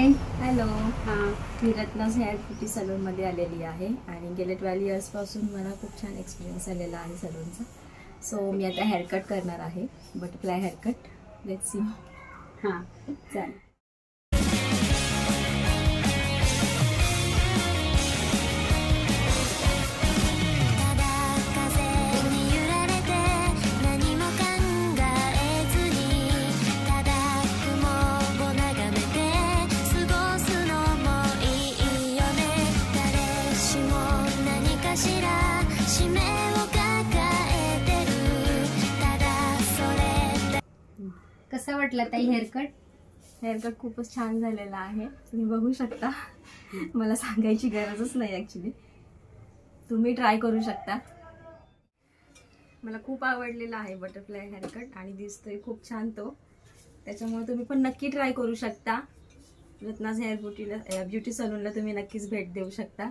हाय. Hello. हां. मी रत्नाज hair beauty सलूनमध्ये आलेली आहे आणि गेल्या 12 इयर्सपासून मला खूप छान एक्सपिरियन्स आलेला आहे सलूनचा. सो मी आता हेअरकट करणार आहे, बटरफ्लाय हेअरकट. Let's see. हां. चालेल. कसा वाटला ताई हेअरकट? हेअरकट खूपच छान झालेला आहे, तुम्ही बघू शकता. मला सांगायची गरजच नाही ॲक्च्युली, तुम्ही ट्राय करू शकता. मला खूप आवडलेला आहे बटरफ्लाय हेअरकट आणि दिसतोय खूप छान तो. त्याच्यामुळे तुम्ही पण नक्की ट्राय करू शकता. रत्नाज हेअर ब्युटी सलूनला तुम्ही नक्कीच भेट देऊ शकता.